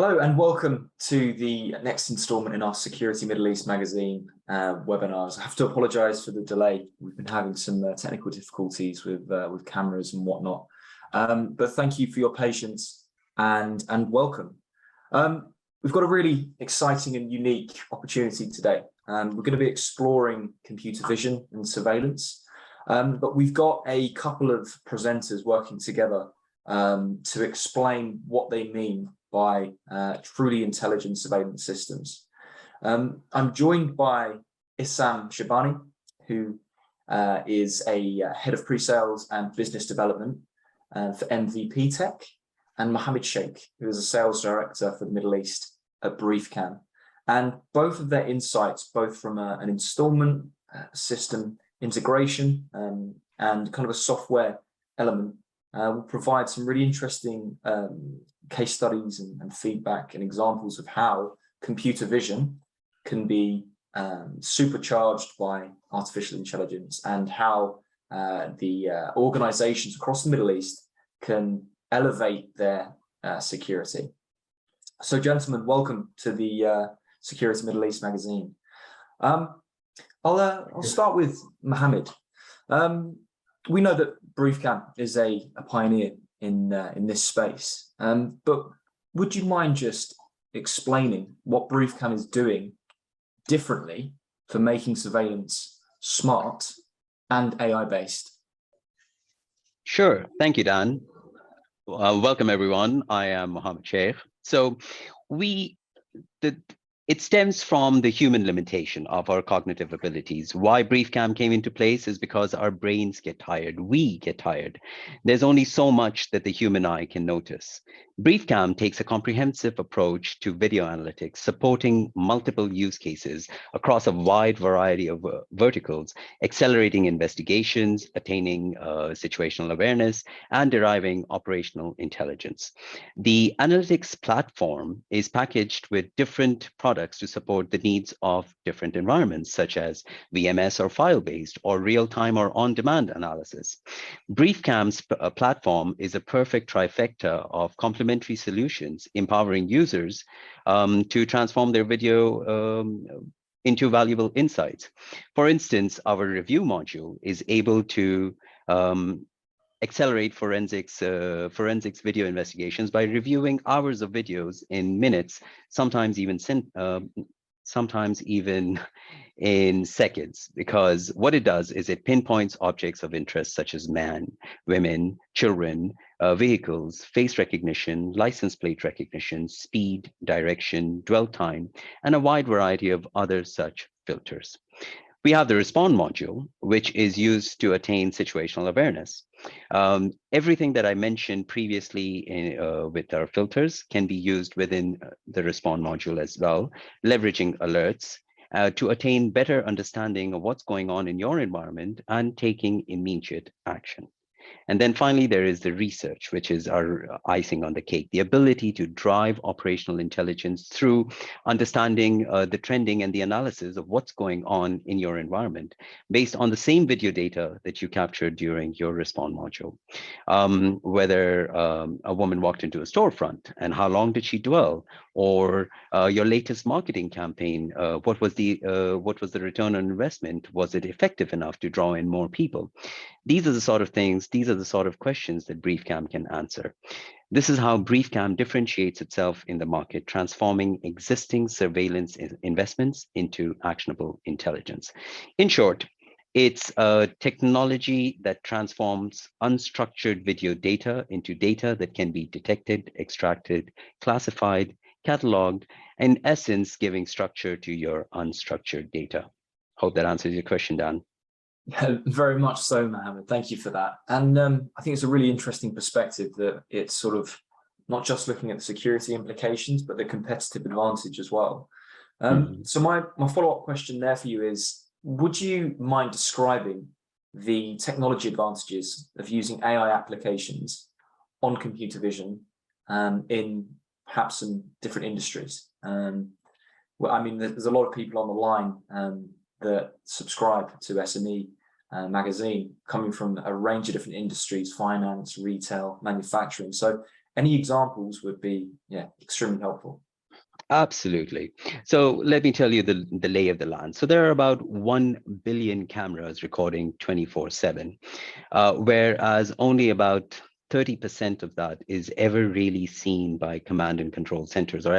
Hello and welcome to the next instalment in our Security Middle East magazine webinars. I have to apologise for the delay. We've been having some technical difficulties with cameras and whatnot. But thank you for your patience and welcome. We've got a really exciting and unique opportunity today. We're going to be exploring computer vision and surveillance, but we've got a couple of presenters working together to explain what they mean by truly intelligent surveillance systems. I'm joined by Issam Shabani, who is a head of pre-sales and business development for MVP Tech, and Mohammed Sheikh, who is a sales director for the Middle East at BriefCam. And both of their insights, both from an installment system integration and kind of a software element, will provide some really interesting case studies and feedback and examples of how computer vision can be supercharged by artificial intelligence, and how the organizations across the Middle East can elevate their security. So gentlemen, welcome to the Security Middle East magazine. I'll start with Mohammed. We know that BriefCam is a pioneer in this space, but would you mind just explaining what BriefCam is doing differently for making surveillance smart and AI-based? Sure. Thank you, Dan. Welcome, everyone. I am Mohammed Sheikh. So it stems from the human limitation of our cognitive abilities. Why BriefCam came into place is because our brains get tired. We get tired. There's only so much that the human eye can notice. BriefCam takes a comprehensive approach to video analytics, supporting multiple use cases across a wide variety of verticals, accelerating investigations, attaining situational awareness, and deriving operational intelligence. The analytics platform is packaged with different products to support the needs of different environments, such as VMS or file-based, or real-time or on-demand analysis. BriefCam's platform is a perfect trifecta of complementary solutions, empowering users to transform their video into valuable insights. For instance, our review module is able to accelerate forensics video investigations by reviewing hours of videos in minutes, sometimes even in seconds, because what it does is it pinpoints objects of interest such as men, women, children, vehicles, face recognition, license plate recognition, speed, direction, dwell time, and a wide variety of other such filters. We have the respond module, which is used to attain situational awareness. Everything that I mentioned previously with our filters can be used within the respond module as well, leveraging alerts to attain better understanding of what's going on in your environment and taking immediate action. And then finally, there is the research, which is our icing on the cake, the ability to drive operational intelligence through understanding the trending and the analysis of what's going on in your environment based on the same video data that you captured during your respond module. Whether a woman walked into a storefront and how long did she dwell, or your latest marketing campaign, what was the return on investment? Was it effective enough to draw in more people? These are the sort of things, these are the sort of questions that BriefCam can answer. This is how BriefCam differentiates itself in the market, transforming existing surveillance investments into actionable intelligence. In short, it's a technology that transforms unstructured video data into data that can be detected, extracted, classified, cataloged, in essence, giving structure to your unstructured data. Hope that answers your question, Dan. Yeah, very much so, Mohammed. Thank you for that. And I think it's a really interesting perspective that it's sort of not just looking at the security implications, but the competitive advantage as well. So my follow-up question there for you is, would you mind describing the technology advantages of using AI applications on computer vision in perhaps some different industries? Well, I mean, there's a lot of people on the line that subscribe to SME magazine, coming from a range of different industries: finance, retail, manufacturing. So any examples would be extremely helpful. Absolutely. So let me tell you the lay of the land. So there are about 1 billion cameras recording 24/7, whereas only about 30% of that is ever really seen by command and control centers, or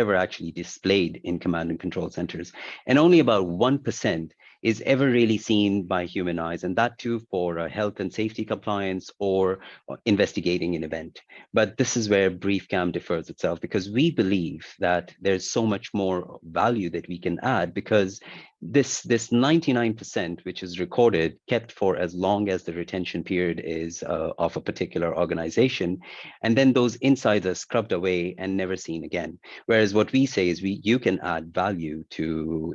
ever actually displayed in command and control centers. And only about 1% is ever really seen by human eyes, and that too for health and safety compliance or investigating an event. But this is where BriefCam differs itself, because we believe that there's so much more value that we can add, because this 99%, which is recorded, kept for as long as the retention period is of a particular organization, and then those insights are scrubbed away and never seen again. Whereas what we say is you can add value to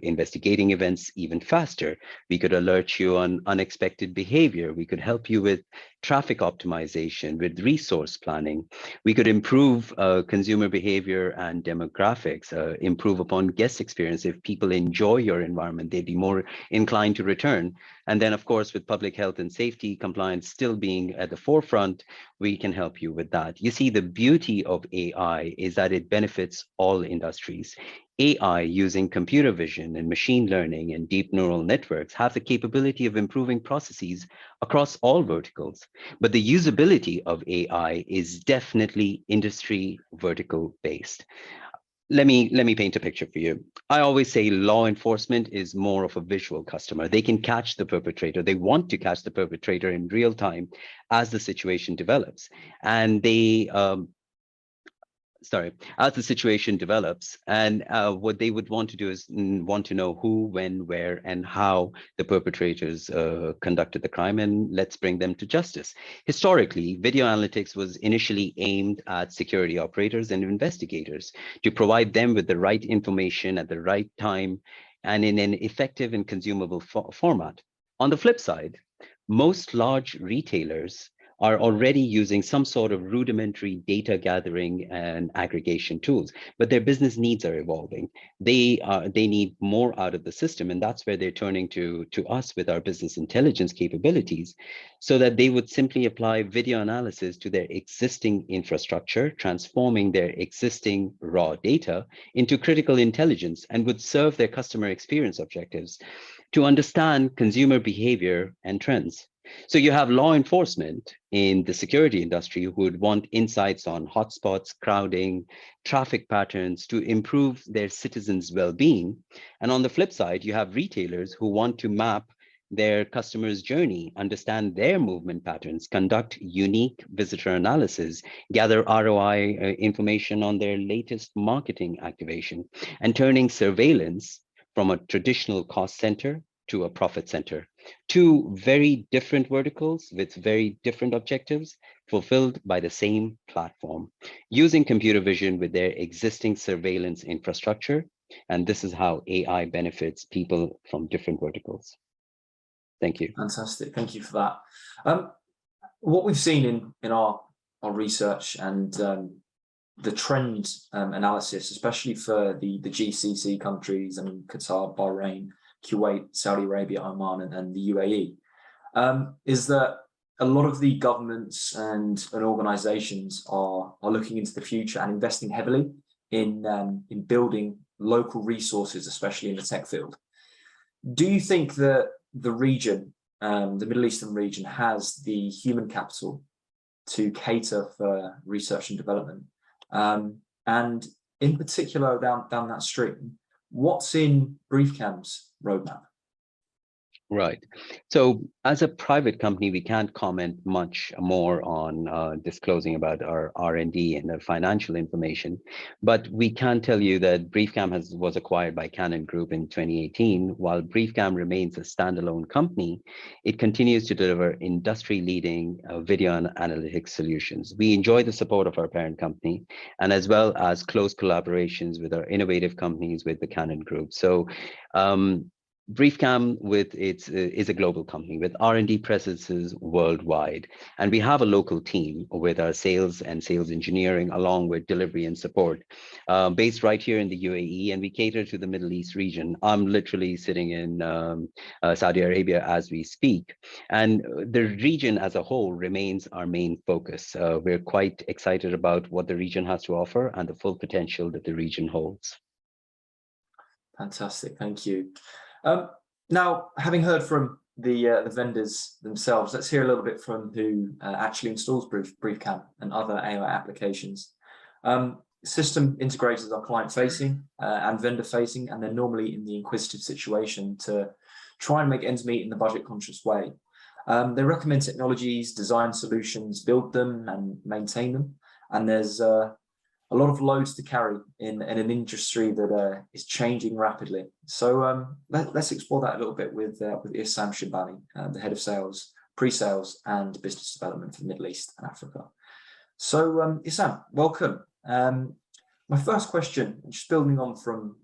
investigating events even faster. We could alert you on unexpected behavior. We could help you with traffic optimization, with resource planning. We could improve consumer behavior and demographics, improve upon guest experience. If people enjoy your environment, they'd be more inclined to return. And then, of course, with public health and safety compliance still being at the forefront, we can help you with that. You see, the beauty of AI is that it benefits all industries. AI using computer vision and machine learning and deep neural networks have the capability of improving processes across all verticals. But the usability of AI is definitely industry vertical based. Let me paint a picture for you. I always say law enforcement is more of a visual customer. They can catch the perpetrator. They want to catch the perpetrator in real time as the situation develops. And as the situation develops, and what they would want to do is want to know who, when, where, and how the perpetrators conducted the crime, and let's bring them to justice. Historically, video analytics was initially aimed at security operators and investigators to provide them with the right information at the right time and in an effective and consumable format. On the flip side, most large retailers are already using some sort of rudimentary data gathering and aggregation tools, but their business needs are evolving. They need more out of the system, and that's where they're turning to us with our business intelligence capabilities, so that they would simply apply video analysis to their existing infrastructure, transforming their existing raw data into critical intelligence, and would serve their customer experience objectives to understand consumer behavior and trends. So you have law enforcement in the security industry who would want insights on hotspots, crowding, traffic patterns to improve their citizens' well-being. And on the flip side, you have retailers who want to map their customers' journey, understand their movement patterns, conduct unique visitor analysis, gather ROI information on their latest marketing activation, and turning surveillance from a traditional cost center to a profit center. Two very different verticals with very different objectives fulfilled by the same platform, using computer vision with their existing surveillance infrastructure. And this is how AI benefits people from different verticals. Thank you. Fantastic. Thank you for that. What we've seen in our research and the trend analysis, especially for the GCC countries, I mean, Qatar, Bahrain, Kuwait, Saudi Arabia, Oman, and the UAE, is that a lot of the governments and organizations are looking into the future and investing heavily in building local resources, especially in the tech field. Do you think that the region, the Middle Eastern region, has the human capital to cater for research and development? And in particular, down that stream, what's in BriefCam's roadmap? Right. So as a private company, we can't comment much more on disclosing about our R&D and our financial information, but we can tell you that BriefCam was acquired by Canon Group in 2018. While BriefCam remains a standalone company, it continues to deliver industry-leading video and analytics solutions. We enjoy the support of our parent company, and as well as close collaborations with our innovative companies with the Canon Group. So BriefCam with is a global company with R&D presences worldwide, and we have a local team with our sales and sales engineering, along with delivery and support, based right here in the UAE, and we cater to the Middle East region. I'm literally sitting in Saudi Arabia as we speak, and the region as a whole remains our main focus. We're quite excited about what the region has to offer and the full potential that the region holds. Fantastic, thank you. Now, having heard from the vendors themselves, let's hear a little bit from who actually installs BriefCam and other AI applications. System integrators are client-facing and vendor-facing, and they're normally in the inquisitive situation to try and make ends meet in the budget-conscious way. They recommend technologies, design solutions, build them and maintain them, and there's a lot of loads to carry in an industry that is changing rapidly. So let's explore that a little bit with Issam Shibani, the head of sales, pre-sales and business development for the Middle East and Africa. So Issam, welcome. My first question, just building on from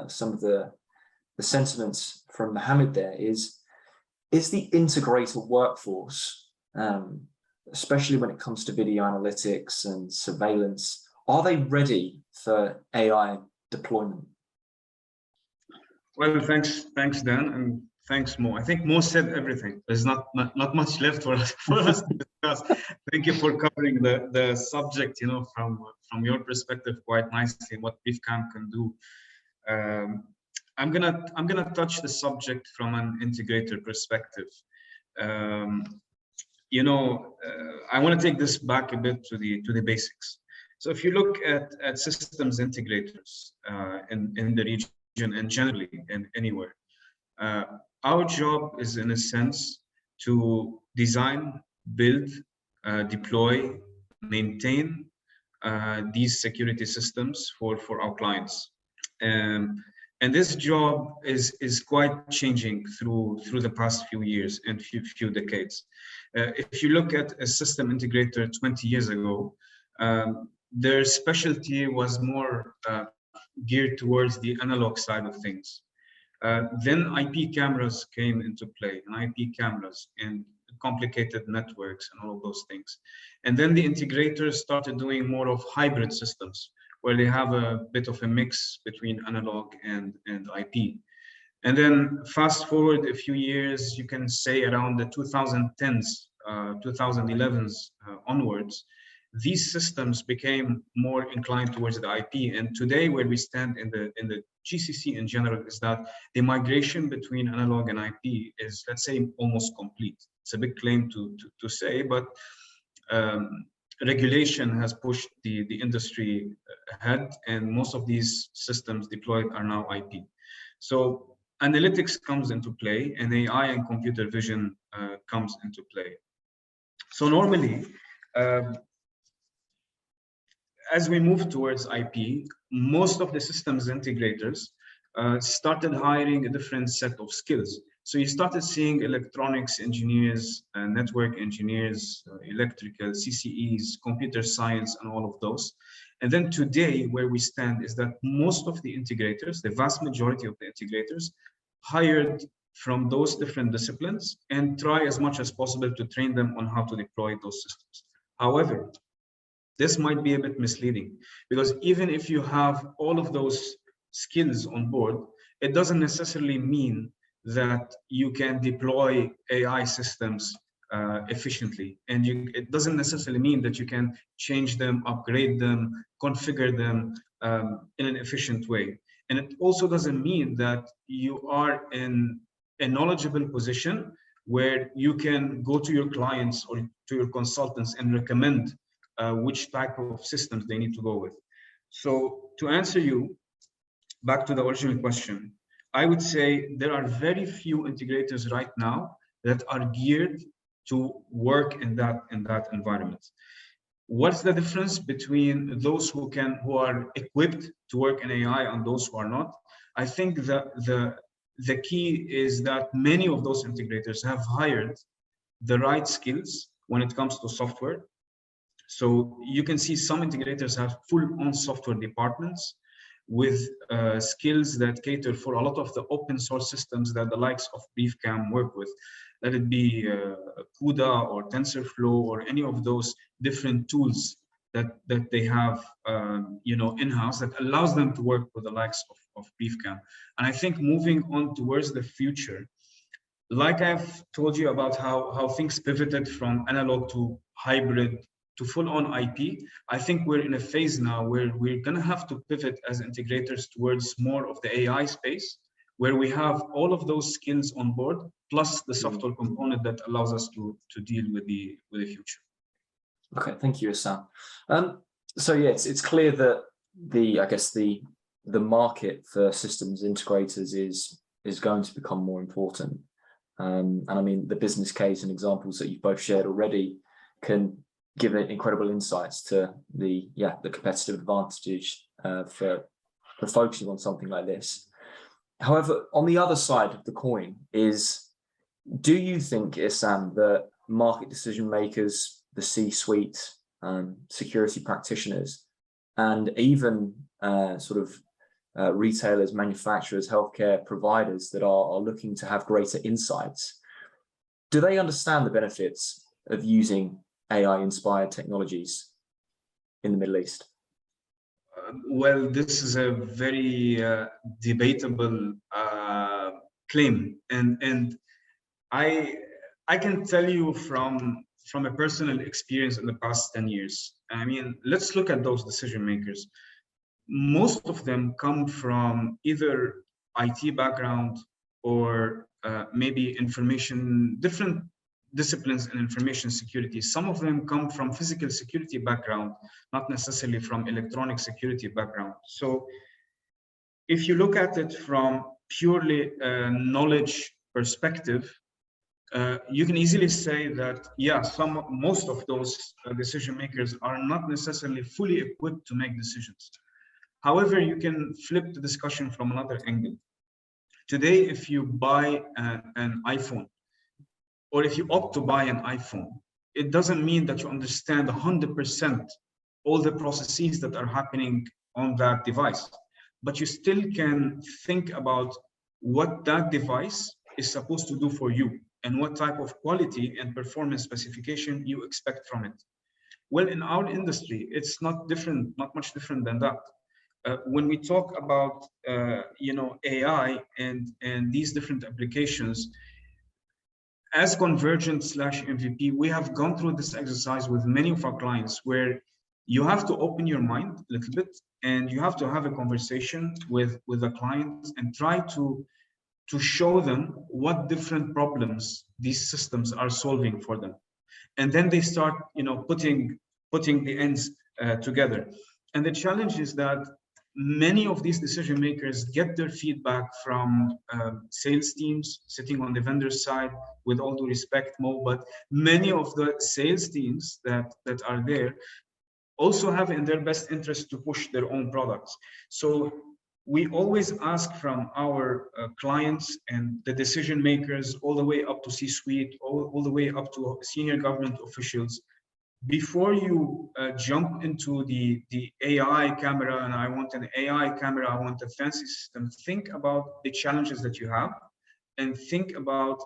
some of the sentiments from Mohammed there, is the integrator workforce, especially when it comes to video analytics and surveillance, are they ready for AI deployment? Well, thanks, Dan, and thanks, Mo. I think Mo said everything. There's not much left for us to discuss. Thank you for covering the subject, from your perspective quite nicely, what BriefCam can do. I'm gonna touch the subject from an integrator perspective. I want to take this back a bit to the basics. So if you look at systems integrators in the region and generally anywhere, our job is, in a sense, to design, build, deploy, maintain these security systems for our clients. And this job is quite changing through the past few years and few decades. If you look at a system integrator 20 years ago, their specialty was more geared towards the analog side of things. Then IP cameras came into play, and IP cameras and complicated networks and all of those things. And then the integrators started doing more of hybrid systems, where they have a bit of a mix between analog and IP. And then fast forward a few years, you can say around the 2010s, 2011s onwards, these systems became more inclined towards the IP. And today, where we stand in the GCC in general, is that the migration between analog and IP is, let's say, almost complete. It's a big claim to say, but regulation has pushed the industry ahead, and most of these systems deployed are now IP. So analytics comes into play, and AI and computer vision comes into play. So normally, as we move towards IP, most of the systems integrators started hiring a different set of skills. So you started seeing electronics engineers, network engineers, electrical, CCEs, computer science, and all of those. And then today, where we stand is that most of the integrators, the vast majority of the integrators, hired from those different disciplines and try as much as possible to train them on how to deploy those systems. However, this might be a bit misleading, because even if you have all of those skills on board, it doesn't necessarily mean that you can deploy AI systems efficiently. And it doesn't necessarily mean that you can change them, upgrade them, configure them in an efficient way. And it also doesn't mean that you are in a knowledgeable position where you can go to your clients or to your consultants and recommend which type of systems they need to go with. So to answer you, back to the original question, I would say there are very few integrators right now that are geared to work in that environment. What's the difference between those who are equipped to work in AI and those who are not? I think the key is that many of those integrators have hired the right skills when it comes to software. So you can see some integrators have full-on software departments with skills that cater for a lot of the open source systems that the likes of BriefCam work with. Let it be CUDA or TensorFlow or any of those different tools that they have, in-house that allows them to work with the likes of BriefCam. And I think moving on towards the future, like I've told you about how things pivoted from analog to hybrid to full-on IP, I think we're in a phase now where we're going to have to pivot as integrators towards more of the AI space, where we have all of those skills on board, plus the software component that allows us to deal with the future. Okay, thank you, Issam. So yeah, it's clear that the market for systems integrators is going to become more important. And I mean, the business case and examples that you've both shared already can give it incredible insights to the competitive advantage for focusing on something like this. However, on the other side of the coin is, do you think, Issam, that market decision makers, the C-suite, security practitioners, and even retailers, manufacturers, healthcare providers that are looking to have greater insights, do they understand the benefits of using AI-inspired technologies in the Middle East? Well, this is a very debatable claim, and I can tell you from a personal experience in the past 10 years. I mean, let's look at those decision makers. Most of them come from either IT background or maybe different disciplines in information security. Some of them come from physical security background, not necessarily from electronic security background. So if you look at it from purely knowledge perspective, you can easily say that, yeah, most of those decision makers are not necessarily fully equipped to make decisions. However, you can flip the discussion from another angle. Today, if you buy an iPhone, or if you opt to buy an iPhone, it doesn't mean that you understand 100% all the processes that are happening on that device. But you still can think about what that device is supposed to do for you and what type of quality and performance specification you expect from it. Well, in our industry, it's not much different than that. When we talk about AI and these different applications, as Convergent/MVP, we have gone through this exercise with many of our clients, where you have to open your mind a little bit and you have to have a conversation with the clients and try to show them what different problems these systems are solving for them. And then they start putting the ends together. And the challenge is that many of these decision makers get their feedback from sales teams sitting on the vendor side, with all due respect, Mo, but many of the sales teams that are there also have in their best interest to push their own products. So we always ask from our clients and the decision makers, all the way up to C-suite, all the way up to senior government officials, before you jump into the AI camera, and I want an AI camera, I want a fancy system, think about the challenges that you have and think about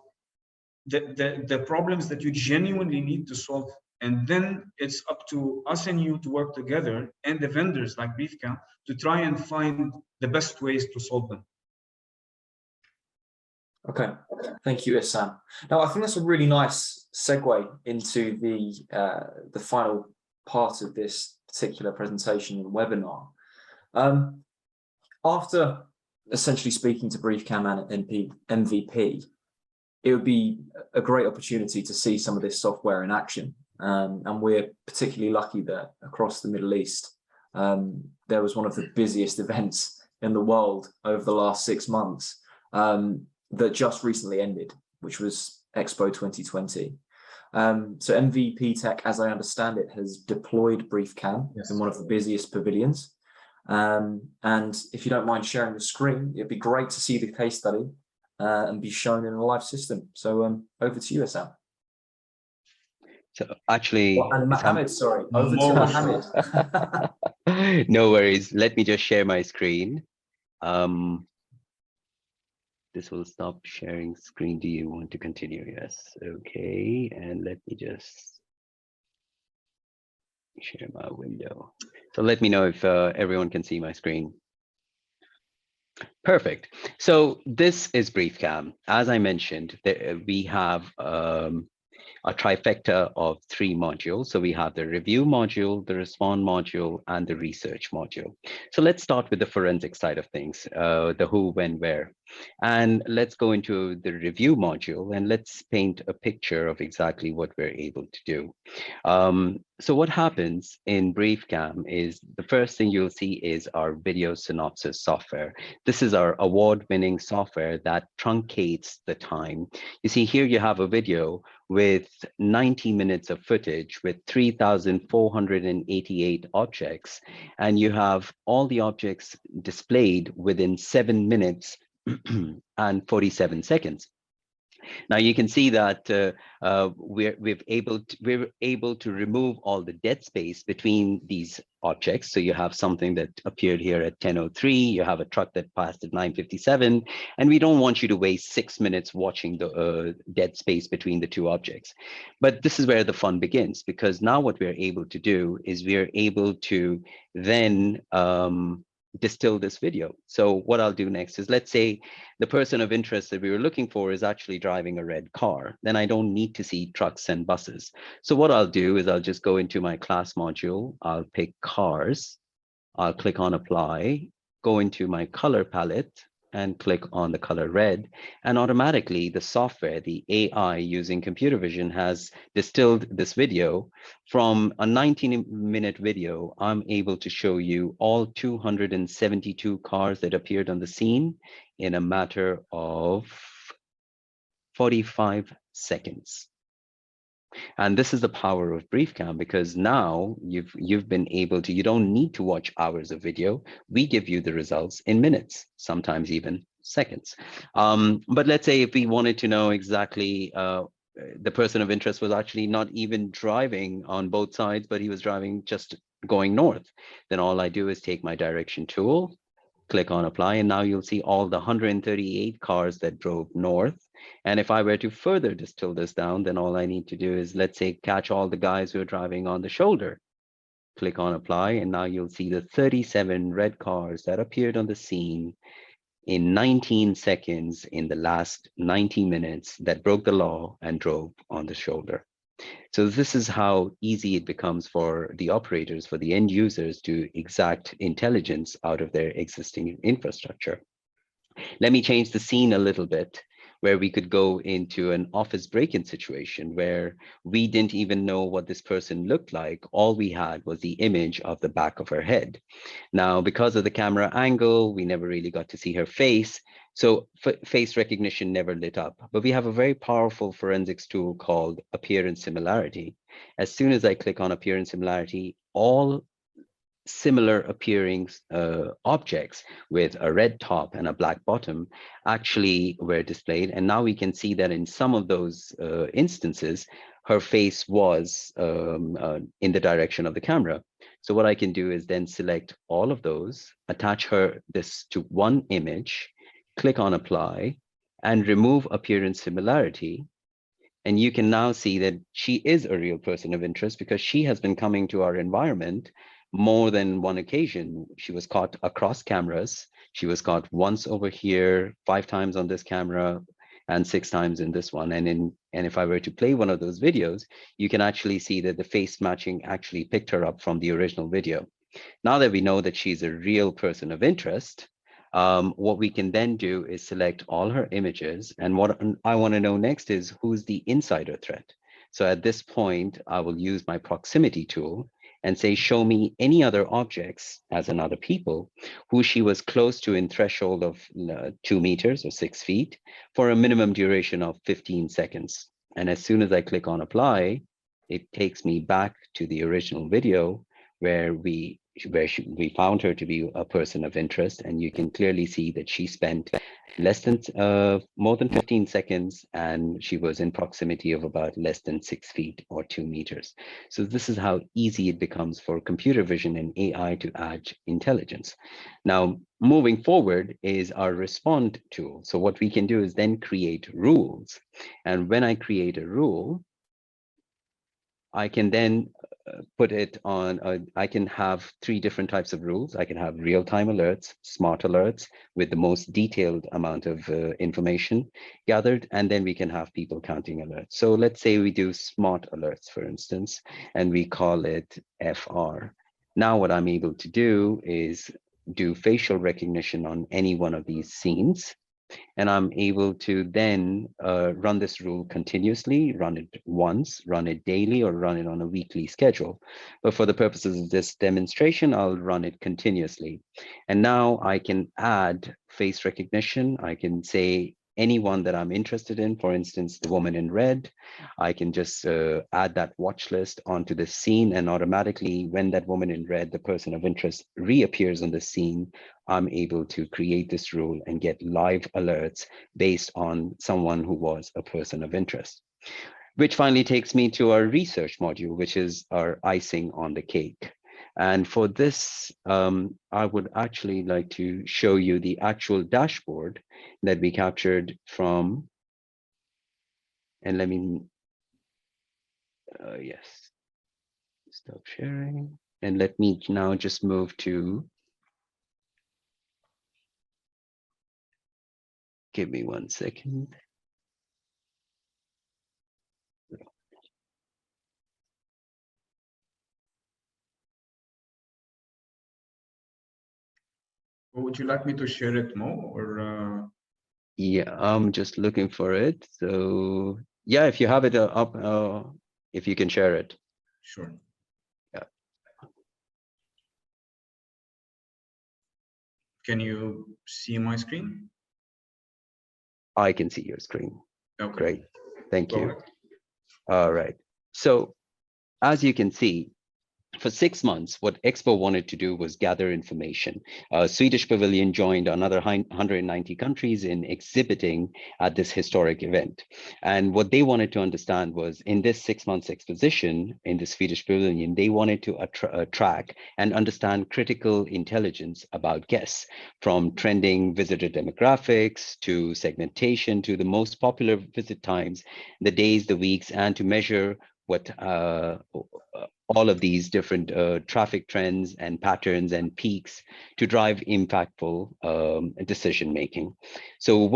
the problems that you genuinely need to solve. And then it's up to us and you to work together, and the vendors like BriefCam, to try and find the best ways to solve them. Okay, thank you, Issam. Now, I think that's a really nice segue into the final part of this particular presentation and webinar. After essentially speaking to BriefCam and MVP, it would be a great opportunity to see some of this software in action. And we're particularly lucky that across the Middle East, there was one of the busiest events in the world over the last 6 months that just recently ended, which was Expo 2020. So MVP Tech, as I understand it, has deployed BriefCam in one of the busiest pavilions. And if you don't mind sharing the screen, it'd be great to see the case study and be shown in a live system. So over to you, Issam. So actually, and Mohammed, sorry, over to Mohammed. No worries. Let me just share my screen. This will stop sharing screen. Do you want to continue? Yes. Okay. And let me just share my window. So let me know if everyone can see my screen. Perfect. So this is BriefCam. As I mentioned, we have a trifecta of 3 modules. So we have the review module, the respond module, and the research module. So let's start with the forensic side of things, the who, when, where. And let's go into the review module and let's paint a picture of exactly what we're able to do. So what happens in BriefCam is the first thing you'll see is our video synopsis software. This is our award-winning software that truncates the time. You see here you have a video with 90 minutes of footage with 3,488 objects, and you have all the objects displayed within 7 minutes and 47 seconds. Now you can see that we're able to remove all the dead space between these objects. So you have something that appeared here at 10:03, you have a truck that passed at 9:57, and we don't want you to waste 6 minutes watching the dead space between the 2 objects. But this is where the fun begins, because now what we're able to do is we're able to then distill this video. So what I'll do next is, let's say the person of interest that we were looking for is actually driving a red car. Then I don't need to see trucks and buses. So what I'll do is I'll just go into my class module. I'll pick cars. I'll click on apply, go into my color palette and click on the color red. And automatically the software, the AI using computer vision, has distilled this video. From a 19-minute video, I'm able to show you all 272 cars that appeared on the scene in a matter of 45 seconds. And this is the power of BriefCam, because now you've been able to, you don't need to watch hours of video. We give you the results in minutes, sometimes even seconds. But let's say if we wanted to know exactly, the person of interest was actually not even driving on both sides, but he was driving just going north, then all I do is take my direction tool, click on apply, and now you'll see all the 138 cars that drove north. And if I were to further distill this down, then all I need to do is, let's say, catch all the guys who are driving on the shoulder. Click on apply, and now you'll see the 37 red cars that appeared on the scene in 19 seconds in the last 90 minutes that broke the law and drove on the shoulder. So this is how easy it becomes for the operators, for the end users, to exact intelligence out of their existing infrastructure. Let me change the scene a little bit, where we could go into an office break-in situation where we didn't even know what this person looked like. All we had was the image of the back of her head. Now, because of the camera angle, we never really got to see her face. So face recognition never lit up. But we have a very powerful forensics tool called appearance similarity. As soon as I click on appearance similarity, all similar appearing objects with a red top and a black bottom actually were displayed. And now we can see that in some of those instances, her face was in the direction of the camera. So what I can do is then select all of those, attach this to one image, click on apply, and remove appearance similarity. And you can now see that she is a real person of interest, because she has been coming to our environment more than one occasion. She was caught across cameras. She was caught once over here, 5 times on this camera, and 6 times in this one. And if I were to play one of those videos, you can actually see that the face matching actually picked her up from the original video. Now that we know that she's a real person of interest, what we can then do is select all her images. And what I want to know next is, who's the insider threat? So at this point, I will use my proximity tool and say, show me any other objects as in other people who she was close to in threshold of 2 meters or 6 feet for a minimum duration of 15 seconds. And as soon as I click on apply, it takes me back to the original video where we we found her to be a person of interest, and you can clearly see that she spent more than 15 seconds, and she was in proximity of about less than 6 feet or 2 meters. So this is how easy it becomes for computer vision and AI to add intelligence. Now, moving forward is our respond tool. So what we can do is then create rules. And when I create a rule, I can then put it on, I can have 3 different types of rules. I can have real-time alerts, smart alerts with the most detailed amount of information gathered, and then we can have people counting alerts. So let's say we do smart alerts, for instance, and we call it FR. Now what I'm able to do is do facial recognition on any one of these scenes. And I'm able to then run this rule continuously, run it once, run it daily, or run it on a weekly schedule. But for the purposes of this demonstration, I'll run it continuously. And now I can add face recognition. I can say anyone that I'm interested in, for instance, the woman in red. I can just add that watch list onto the scene, and automatically when that woman in red, the person of interest, reappears on the scene, I'm able to create this rule and get live alerts based on someone who was a person of interest. Which finally takes me to our research module, which is our icing on the cake. And for this, I would actually like to show you the actual dashboard that we captured from, and let me, yes, stop sharing. And let me now just move to, give me 1 second. Would you like me to share it more, or? Yeah, I'm just looking for it. So yeah, if you have it up, if you can share it. Sure. Yeah. Can you see my screen? I can see your screen. Okay. Great. Thank Go you. ahead. All right. So as you can see, for 6 months, what Expo wanted to do was gather information. Swedish Pavilion joined another 190 countries in exhibiting at this historic event. And what they wanted to understand was, in this 6 months exposition in the Swedish Pavilion, they wanted to track and understand critical intelligence about guests, from trending visitor demographics to segmentation to the most popular visit times, the days, the weeks, and to measure what all of these different traffic trends and patterns and peaks to drive impactful decision making. So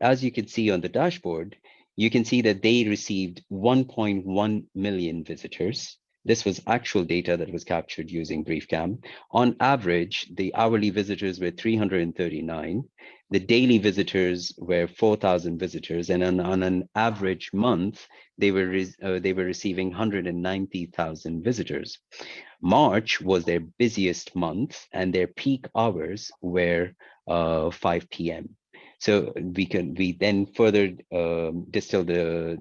as you can see on the dashboard, you can see that they received 1.1 million visitors. This was actual data that was captured using BriefCam. On average, the hourly visitors were 339. The daily visitors were 4,000 visitors, and on an average month, they were receiving 190,000 visitors. March was their busiest month, and their peak hours were 5 p.m. So we then further distilled the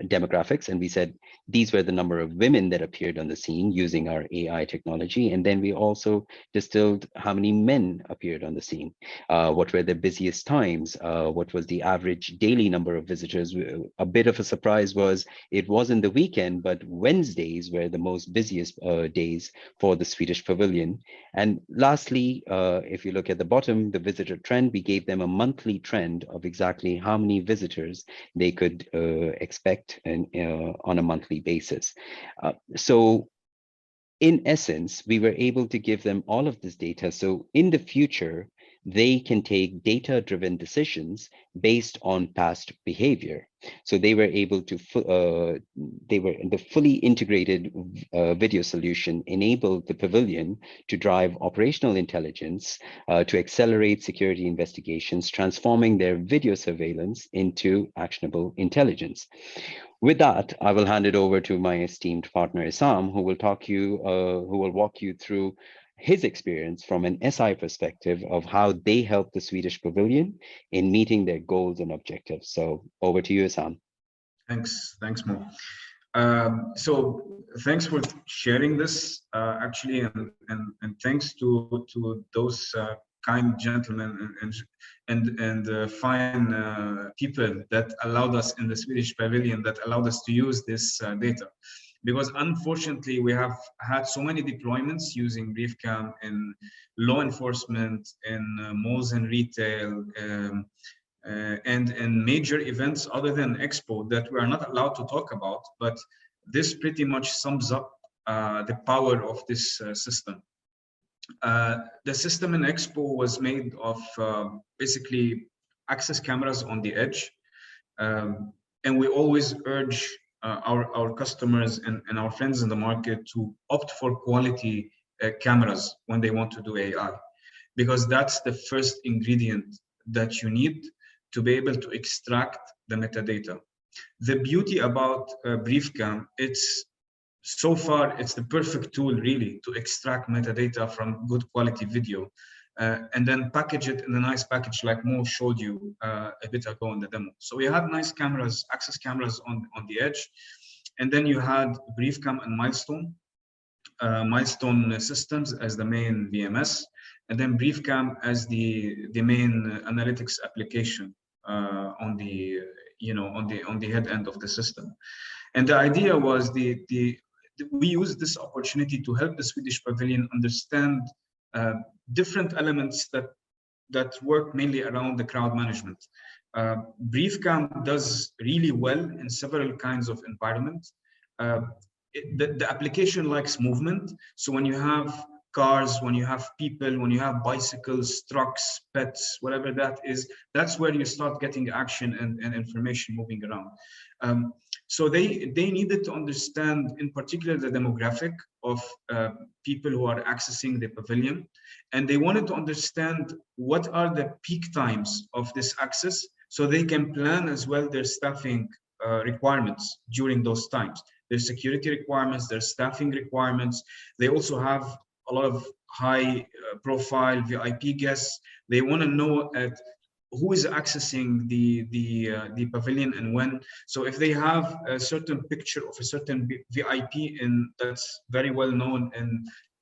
demographics, and we said these were the number of women that appeared on the scene using our AI technology. And then we also distilled how many men appeared on the scene, what were the busiest times, what was the average daily number of visitors. A bit of a surprise was it wasn't the weekend, but Wednesdays were the most busiest days for the Swedish Pavilion. And lastly, if you look at the bottom, the visitor trend, we gave them a monthly trend of exactly how many visitors they could expect on a monthly basis. So in essence, we were able to give them all of this data. So in the future, they can take data-driven decisions based on past behavior. So they were able to, the fully integrated video solution enabled the pavilion to drive operational intelligence, to accelerate security investigations, transforming their video surveillance into actionable intelligence. With that, I will hand it over to my esteemed partner, Isam, who will walk you through his experience from an SI perspective of how they help the Swedish Pavilion in meeting their goals and objectives. So over to you, Isam. Thanks, Mo. So thanks for sharing this, actually, and thanks to those kind gentlemen and fine people that allowed us in the Swedish pavilion, that allowed us to use this data. Because unfortunately, we have had so many deployments using BriefCam in law enforcement, in malls and retail, and in major events other than Expo that we are not allowed to talk about. But this pretty much sums up the power of this system. The system in Expo was made of basically access cameras on the edge. And we always urge our customers and our friends in the market to opt for quality cameras when they want to do AI, because that's the first ingredient that you need to be able to extract the metadata. The beauty about BriefCam, so far it's the perfect tool really to extract metadata from good quality video. And then package it in a nice package like Mo showed you a bit ago in the demo. So we had nice cameras, access cameras on the edge. And then you had BriefCam and Milestone Systems as the main VMS, and then BriefCam as the main analytics application on the head end of the system. And the idea was we used this opportunity to help the Swedish pavilion understand different elements that work mainly around the crowd management. BriefCam does really well in several kinds of environments. The application likes movement. So when you have cars, when you have people, when you have bicycles, trucks, pets, whatever that is, that's where you start getting action and information moving around. So they needed to understand, in particular, the demographic of people who are accessing the pavilion. And they wanted to understand what are the peak times of this access, so they can plan as well their staffing requirements during those times. Their security requirements, their staffing requirements. They also have a lot of high profile VIP guests. They want to know who is accessing the pavilion and when. So if they have a certain picture of a certain VIP that's very well known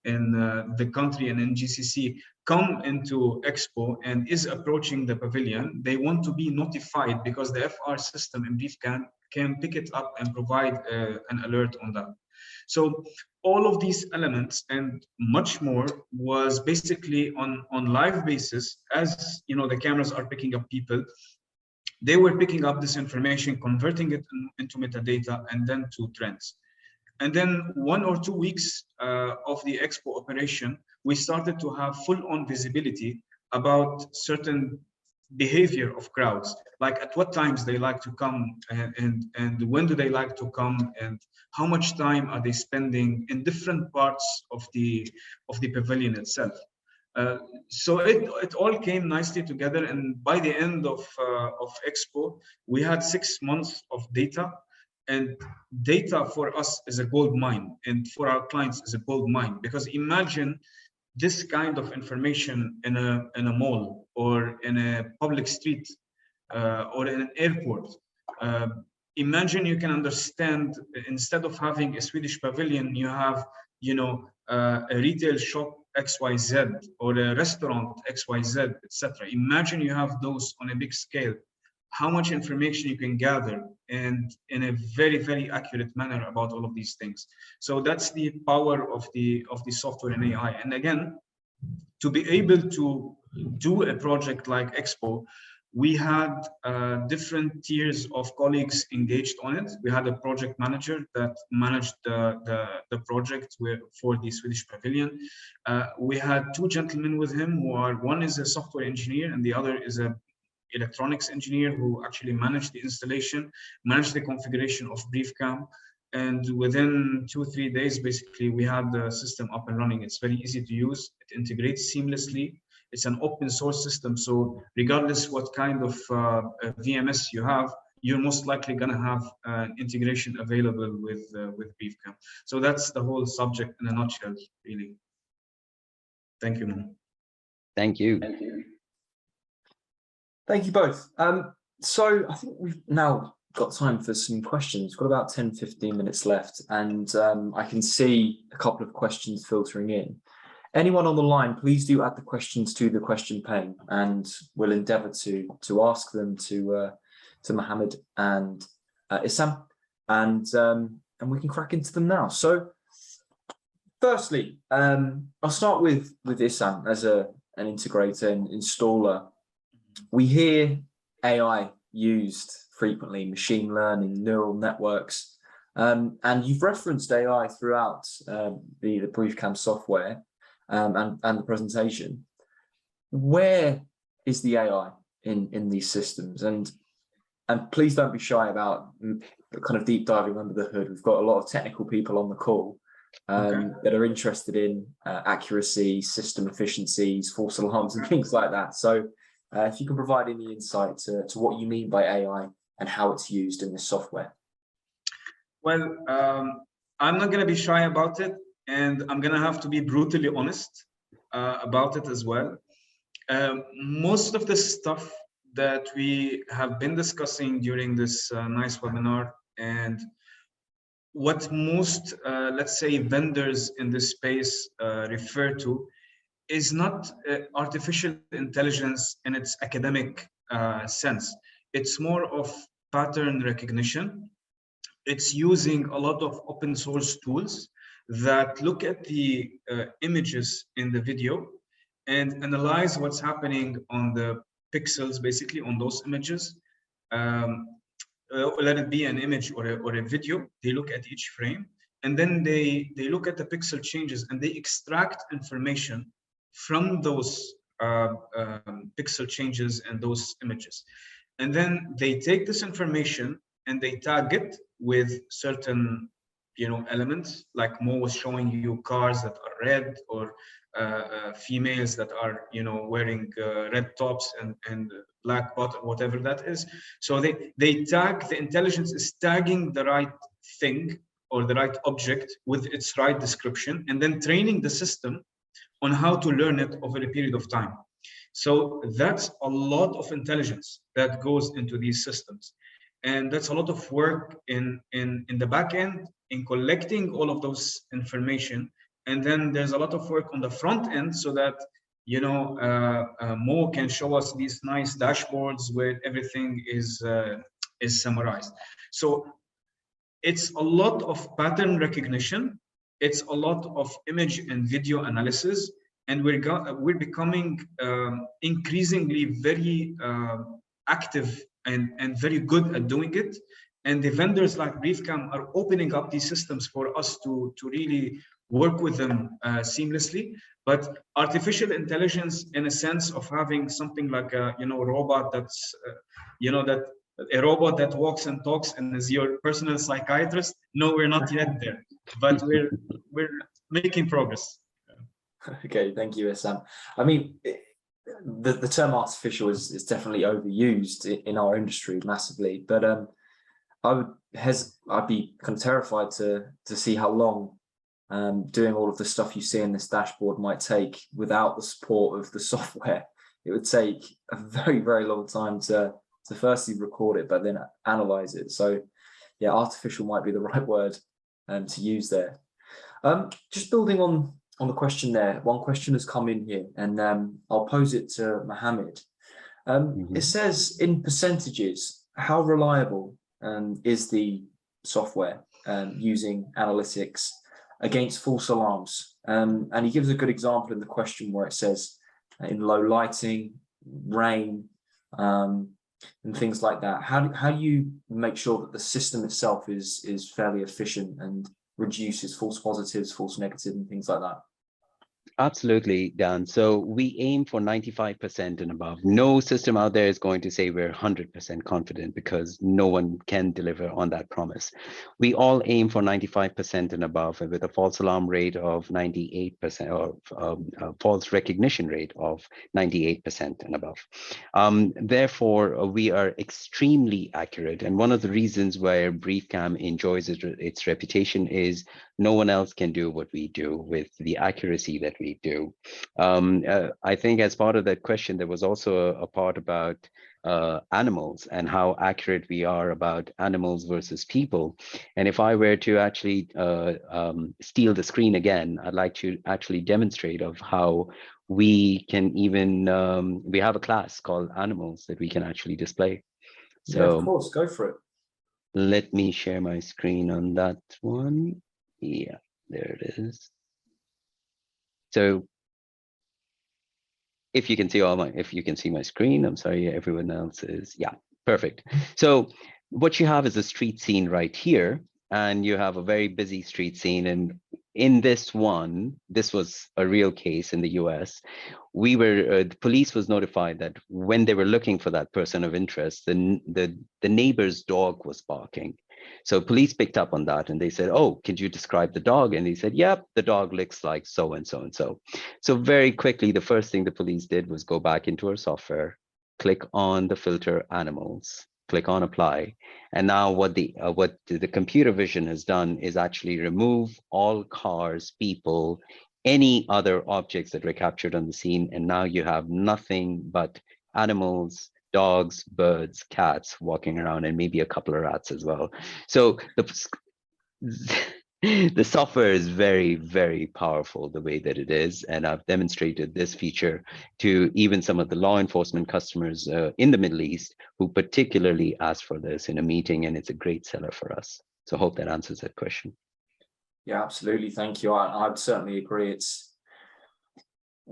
in the country and in GCC come into Expo and is approaching the pavilion, they want to be notified, because the FR system in BriefCam can pick it up and provide an alert on that. So all of these elements and much more was basically on live basis. As you know, the cameras are picking up people. They were picking up this information, converting it into metadata and then to trends. And then 1 or 2 weeks of the Expo operation, we started to have full-on visibility about certain behavior of crowds, like at what times they like to come and when do they like to come and how much time are they spending in different parts of the pavilion itself. So it all came nicely together, and by the end of Expo, we had 6 months of data. And data for us is a gold mine, and for our clients is a gold mine, because imagine this kind of information in a mall or in a public street or in an airport. Imagine you can understand, instead of having a Swedish pavilion, you have, a retail shop XYZ or a restaurant XYZ, etc. Imagine you have those on a big scale. How much information you can gather, and in a very, very accurate manner about all of these things. So that's the power of the software and AI. And again, to be able to do a project like Expo, we had different tiers of colleagues engaged on it. We had a project manager that managed the project for the Swedish pavilion. We had 2 gentlemen with him one is a software engineer and the other is a electronics engineer who actually managed the installation, managed the configuration of BriefCam. And within 2-3 days, basically, we had the system up and running. It's very easy to use. It integrates seamlessly. It's an open source system. So regardless what kind of VMS you have, you're most likely going to have integration available with BriefCam. So that's the whole subject in a nutshell, really. Thank you, man. Thank you. Thank you both. So I think we've now got time for some questions. We've got about 10, 15 minutes left, and I can see a couple of questions filtering in. Anyone on the line, please do add the questions to the question pane, and we'll endeavour to ask them to Mohammed and Issam, and we can crack into them now. So, firstly, I'll start with Issam as an integrator and installer. We hear AI used frequently, machine learning, neural networks, and you've referenced AI throughout the BriefCam software and the presentation. Where is the AI in these systems? And please don't be shy about kind of deep diving under the hood. We've got a lot of technical people on the call that are interested in accuracy, system efficiencies, false alarms, and things like that. So if you can provide any insight to what you mean by AI and how it's used in this software. Well, I'm not going to be shy about it, and I'm going to have to be brutally honest about it as well. Most of the stuff that we have been discussing during this nice webinar, and what most, let's say, vendors in this space refer to, is not artificial intelligence in its academic sense. It's more of pattern recognition. It's using a lot of open source tools that look at the images in the video and analyze what's happening on the pixels, basically on those images. Let it be an image or a video. They look at each frame, and then they look at the pixel changes, and they extract information from those pixel changes and those images. And then they take this information and they tag it with certain, elements, like Mo was showing you cars that are red, or females that are, wearing red tops and black bottom, whatever that is. So they tag, the intelligence is tagging the right thing or the right object with its right description, and then training the system on how to learn it over a period of time. So that's a lot of intelligence that goes into these systems. And that's a lot of work in the back end, in collecting all of those information. And then there's a lot of work on the front end so that, Mo can show us these nice dashboards where everything is summarized. So it's a lot of pattern recognition. It's a lot of image and video analysis, and we're becoming increasingly very active and very good at doing it. And the vendors like BriefCam are opening up these systems for us to really work with them seamlessly. But artificial intelligence, in a sense of having something like a robot that's that a robot that walks and talks and is your personal psychiatrist. No, we're not yet there, but we're making progress. Okay, thank you, Issam. I mean, the term artificial is definitely overused in our industry massively, but I'd be kind of terrified to see how long doing all of the stuff you see in this dashboard might take without the support of the software. It would take a very, very long time to firstly record it, but then analyze it. So yeah, artificial might be the right word to use there. Just building on the question there, one question has come in here, and I'll pose it to Mohammed. It says, in percentages, how reliable is the software using analytics against false alarms? And he gives a good example in the question where it says in low lighting, rain, and things like that. How do you make sure that the system itself is fairly efficient and reduces false positives, false negatives, and things like that? Absolutely, Dan. So we aim for 95% and above. No system out there is going to say we're 100% confident, because no one can deliver on that promise. We all aim for 95% and above, with a false alarm rate of 98%, or a false recognition rate of 98% and above. Therefore, we are extremely accurate. And one of the reasons why BriefCam enjoys its reputation is no one else can do what we do with the accuracy that that we do. I think as part of that question, there was also a part about animals and how accurate we are about animals versus people. And if I were to actually steal the screen again, I'd like to actually demonstrate of how we can even, we have a class called animals that we can actually display. So yeah, of course, go for it. Let me share my screen on that one. Yeah, there it is. So if you can see if you can see my screen, I'm sorry, everyone else is, yeah, perfect. So what you have is a street scene right here, and you have a very busy street scene. And in this one, this was a real case in the US. We were, the police was notified that when they were looking for that person of interest, the neighbor's dog was barking. So police picked up on that and they said, oh, could you describe the dog? And he said, yep, the dog looks like so and so and so. So very quickly, the first thing the police did was go back into our software, click on the filter animals, click on apply. And now what the computer vision has done is actually remove all cars, people, any other objects that were captured on the scene. And now you have nothing but animals, dogs, birds, cats walking around, and maybe a couple of rats as well. So the software is very, very powerful the way that it is. And I've demonstrated this feature to even some of the law enforcement customers in the Middle East who particularly asked for this in a meeting, and it's a great seller for us. So I hope that answers that question. Yeah, absolutely. Thank you. I would certainly agree. It's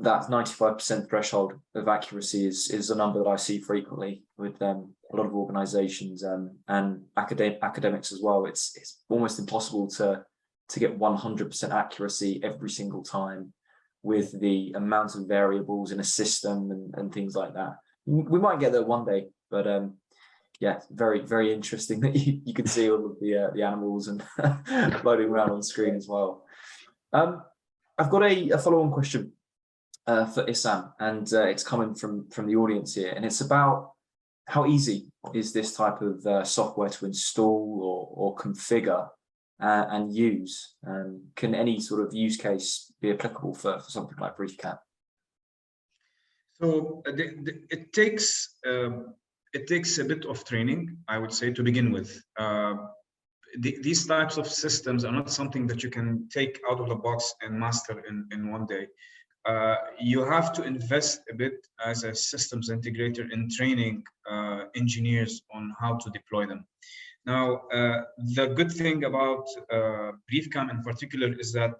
that 95% threshold of accuracy is a number that I see frequently with a lot of organizations and academics as well. It's almost impossible to get 100% accuracy every single time with the amount of variables in a system and things like that. We might get there one day, but yeah, very, very interesting that you can see all of the animals and floating around on screen as well. I've got a follow-on question for Issam, and it's coming from the audience here, and it's about how easy is this type of software to install or configure and use? Can any sort of use case be applicable for something like BriefCam? So it takes a bit of training, I would say, to begin with. These types of systems are not something that you can take out of the box and master in one day. You have to invest a bit as a systems integrator in training engineers on how to deploy them. Now, the good thing about BriefCam in particular is that,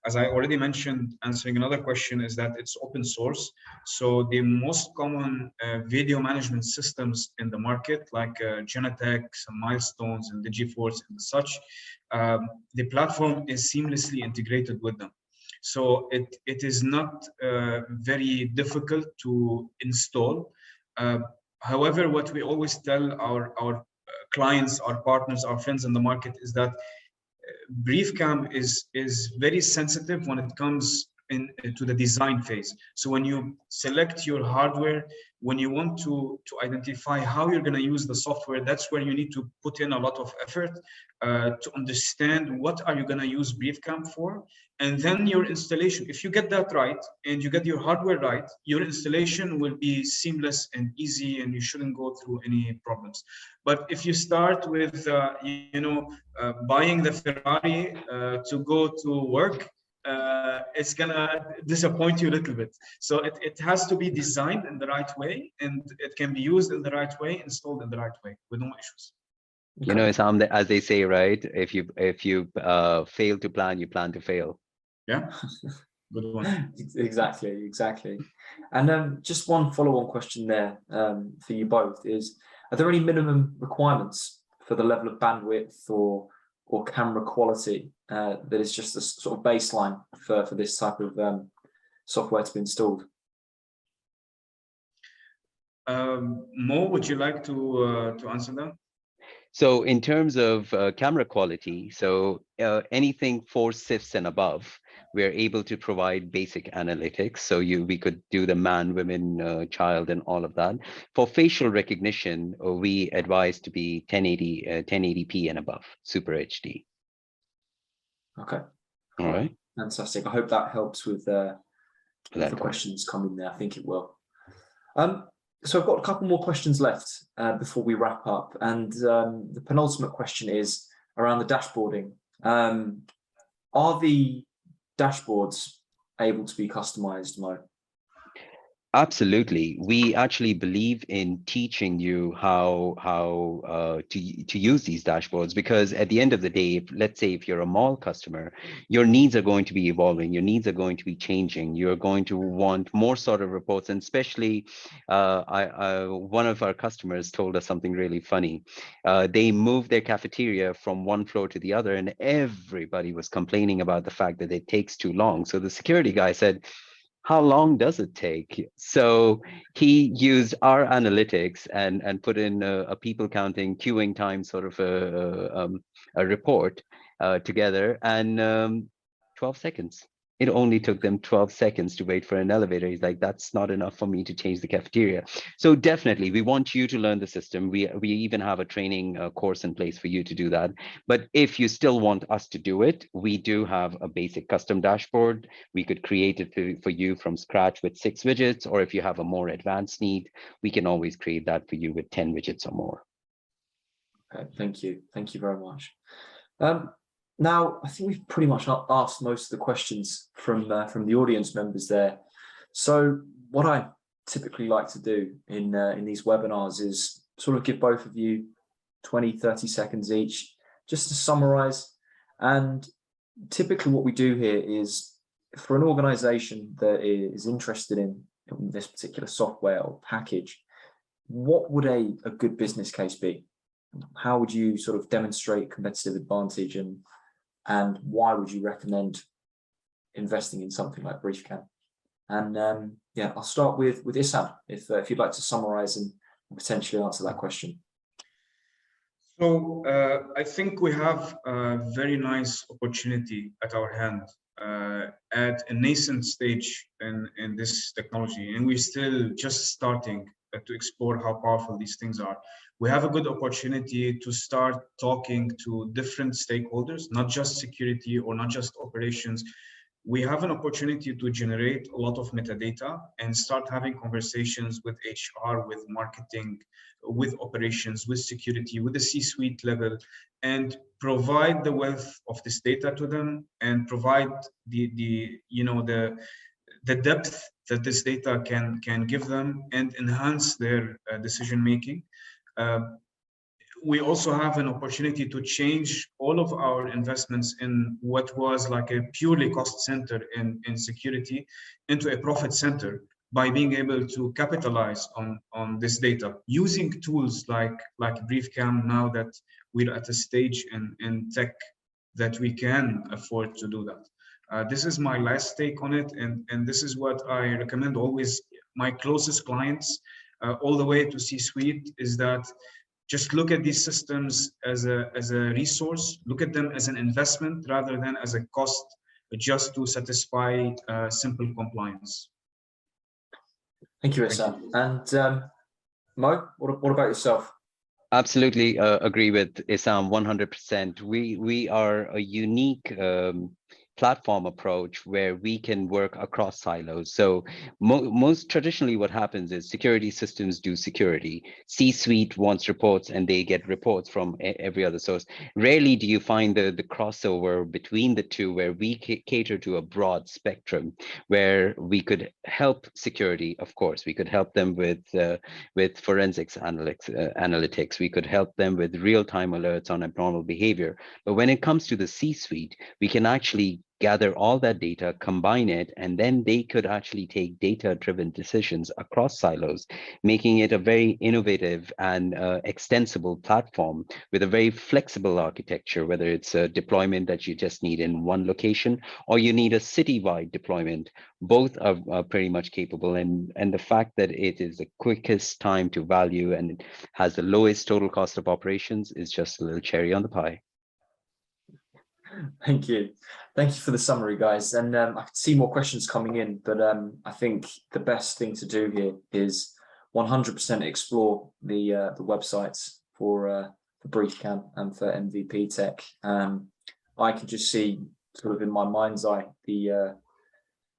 as I already mentioned, answering another question, is that it's open source. So the most common video management systems in the market, like Genetec, some Milestones, and Digiforce and such, the platform is seamlessly integrated with them. So it is not very difficult to install. However, what we always tell our clients, our partners, our friends in the market is that BriefCam is very sensitive when it comes to the design phase. So when you select your hardware, when you want to identify how you're going to use the software, that's where you need to put in a lot of effort to understand what are you going to use BriefCam for. And then your installation, if you get that right and you get your hardware right, your installation will be seamless and easy, and you shouldn't go through any problems. But if you start with buying the Ferrari to go to work, it's gonna disappoint you a little bit. So it has to be designed in the right way, and it can be used in the right way, installed in the right way with no issues. You know, Issam, as they say, right? If you fail to plan, you plan to fail. Yeah, good one. Exactly. And just one follow-on question there for you both is: are there any minimum requirements for the level of bandwidth or camera quality that is just a sort of baseline for this type of software to be installed? Mo, would you like to answer that? So in terms of camera quality, so anything 4 CIFs and above, we're able to provide basic analytics. So we could do the man, women, child, and all of that. For facial recognition, we advise to be 1080p and above, Super HD. Okay. All right. Fantastic. I hope that helps with the questions coming there. I think it will. So I've got a couple more questions left before we wrap up. And the penultimate question is around the dashboarding. Are the dashboards able to be customized, Mo? Absolutely. We actually believe in teaching you how to use these dashboards, because at the end of the day, let's say if you're a mall customer, your needs are going to be evolving, your needs are going to be changing, you're going to want more sort of reports. And especially one of our customers told us something really funny. They moved their cafeteria from one floor to the other, and everybody was complaining about the fact that it takes too long. So the security guy said, how long does it take? So he used our analytics and put in a people counting queuing time sort of a report together, and 12 seconds. It only took them 12 seconds to wait for an elevator. He's like, that's not enough for me to change the cafeteria. So definitely, we want you to learn the system. We even have a training course in place for you to do that. But if you still want us to do it, we do have a basic custom dashboard. We could create it for you from scratch with 6 widgets, or if you have a more advanced need, we can always create that for you with 10 widgets or more. Okay, thank you. Thank you very much. Now, I think we've pretty much asked most of the questions from the audience members there. So what I typically like to do in these webinars is sort of give both of you 20, 30 seconds each, just to summarize. And typically what we do here is, for an organization that is interested in this particular software or package, what would a good business case be? How would you sort of demonstrate competitive advantage, and why would you recommend investing in something like BriefCam? And yeah, I'll start with Issam, if you'd like to summarize and potentially answer that question. So I think we have a very nice opportunity at our hand at a nascent stage in this technology, and we're still just starting to explore how powerful these things are. We have a good opportunity to start talking to different stakeholders, not just security or not just operations. We have an opportunity to generate a lot of metadata and start having conversations with HR, with marketing, with operations, with security, with the C-suite level, and provide the wealth of this data to them, and provide the depth that this data can give them and enhance their decision making. We also have an opportunity to change all of our investments in what was like a purely cost center in security into a profit center, by being able to capitalize on this data using tools like BriefCam, now that we're at a stage in tech that we can afford to do that. This is my last take on it, and this is what I recommend always my closest clients, all the way to C-suite, is that just look at these systems as a resource, look at them as an investment rather than as a cost, just to satisfy simple compliance. Thank you, Issam. And Mo, what about yourself? Absolutely agree with Issam 100%. We are a unique platform approach where we can work across silos. So most traditionally what happens is security systems do security. C-suite wants reports and they get reports from every other source. Rarely do you find the crossover between the two, where we cater to a broad spectrum, where we could help security. Of course, we could help them with forensics analytics. We could help them with real-time alerts on abnormal behavior. But when it comes to the C-suite, we can actually gather all that data, combine it, and then they could actually take data-driven decisions across silos, making it a very innovative and extensible platform with a very flexible architecture, whether it's a deployment that you just need in one location or you need a citywide deployment. Both are pretty much capable, and the fact that it is the quickest time to value and it has the lowest total cost of operations is just a little cherry on the pie. Thank you. Thank you for the summary, guys. And I can see more questions coming in, but I think the best thing to do here is 100% explore the websites for BriefCam and for MVP Tech. I can just see sort of in my mind's eye the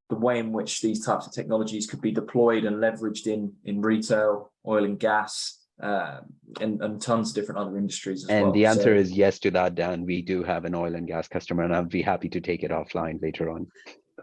way in which these types of technologies could be deployed and leveraged in retail, oil and gas, and tons of different other industries as well. And the answer is yes to that, Dan. We do have an oil and gas customer, and I'll be happy to take it offline later on.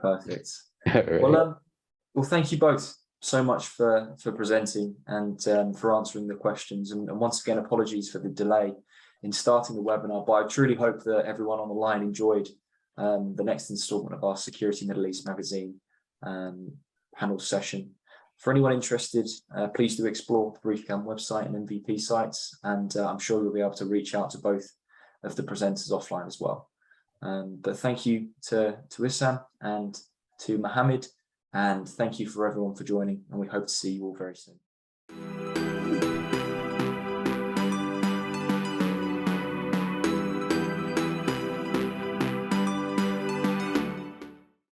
Perfect. Right. Well, thank you both so much for presenting and for answering the questions. And once again, apologies for the delay in starting the webinar, but I truly hope that everyone on the line enjoyed the next installment of our Security Middle East magazine panel session. For anyone interested, please do explore the BriefCam website and MVP sites, and I'm sure you'll be able to reach out to both of the presenters offline as well. But thank you to Issam and to Mohammed, and thank you for everyone for joining, and we hope to see you all very soon.